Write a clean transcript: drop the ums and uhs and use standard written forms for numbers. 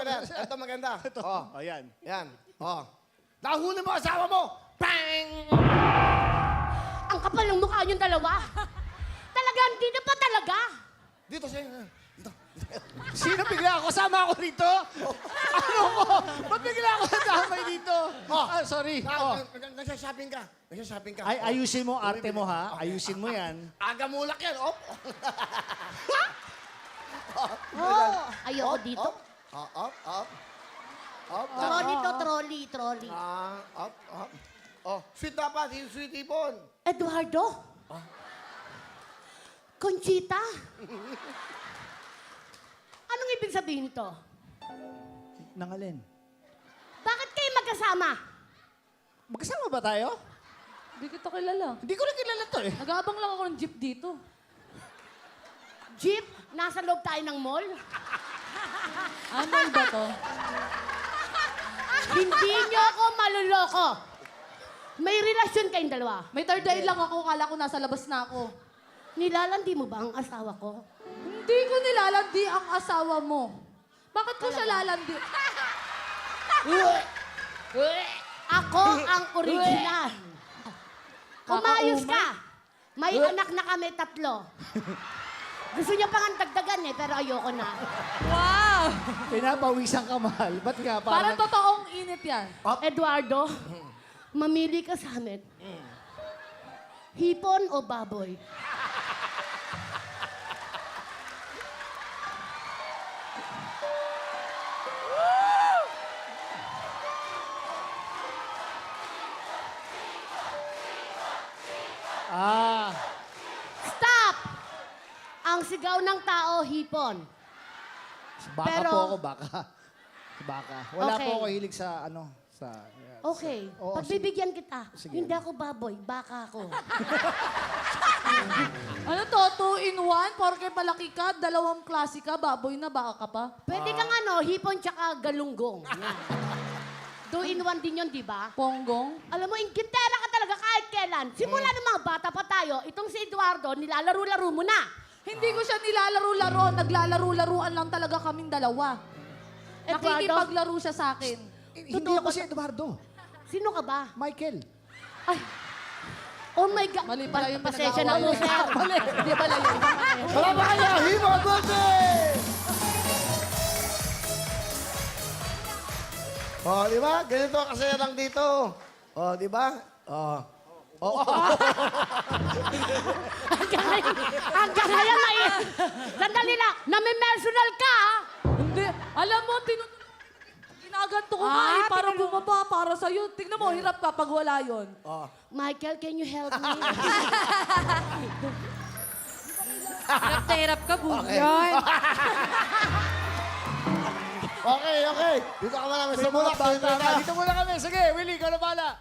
Robert. Ito maganda. Oh, Ayan. yan. Oh. Nahuli mo asawa mo! Bang! Ang kapal ng mukha niyong dalawa. Talagang, hindi na pa talaga. Dito siya. Dito. Sino bigla ako? Kasama ako dito? Ano ko? Ba't bigla ako nadamay dito? Oh. Sorry. Oh. Nagsashopping ka. Nagsashopping ka. Ay, ayusin mo arte mo, ha? Ayusin mo yan. Aga mulak yan. Op. Ayoko dito. Op. Op. Trolley to, trolley. Up. Oh, sweet dapat. Yung sweet ipon. Eduardo? Conchita? Anong ibig sabihin to? Nangalin. Bakit kayo magkasama? Magkasama ba tayo? Hindi kita kilala. Hindi ko rin kilala to eh. Nag-aabang lang ako ng jeep dito. Jeep? Nasa loob tayo ng mall? Ano ba to? Hindi niyo ako maluloko. May relasyon kayong dalawa. May third eye lang ako. Kala ko nasa labas na ako. Nilalandi mo ba ang asawa ko? Hindi ko nilalandi ang asawa mo. Bakit ko siya lalandi? Ako ang original. Umayos ka. May anak na kami 3. Gusto niya pang dagdagan pero ayoko na. Wow! Pinapawisan ka, mahal. Ba't ka? Parang totoong init yan. Eduardo, mamili ka sa amin. Hipon o baboy? Stop! Ang sigaw ng tao, hipon. Baka Pero- po ako, baka. Baka. Wala Okay. po ako hilig sa ano, sa... Okay, Oo, pagbibigyan kita. Sige. Hindi ako baboy, baka ako. Ano to? 2 in 1? Porke palaki ka, 2 klase ka, baboy na, baka ka pa. Pwede kang hipon tsaka galunggong. Yan. 2 in 1 din yun, di ba? Ponggong? Alam mo, ingkitera ka talaga kahit kailan. Simula ng mga bata pa tayo, itong si Eduardo, nilalaro-laro mo na. Hindi ko siya nilalaro-laro. Naglalaro-laruan lang talaga kaming dalawa. Eduardo? Nakikipaglaro siya sa akin. Hindi ako si Eduardo. Sino ka ba? Michael. Ay, oh my God. Mali pala yung Pasensya na po, pinag-aawayan. sir. Mali. Hindi pala yun. Wala ba kayo? Himo, birthday! Oh, di ba? Ganito kasi lang dito. Oh, di ba? Oh. Hanggang ngayon na eh. Sandali lang, nami-personal ka, ha? Hindi. Alam mo, ginaganto ko nga eh, para bumaba para sa'yo. Tingnan mo, hirap ka pag wala yun. Michael, can you help me? Hirap na hirap ka, Okay. Okay. Dito ka muna, Mr. Mulak. Dito muna kami. Sige, Willie, ikaw na bala.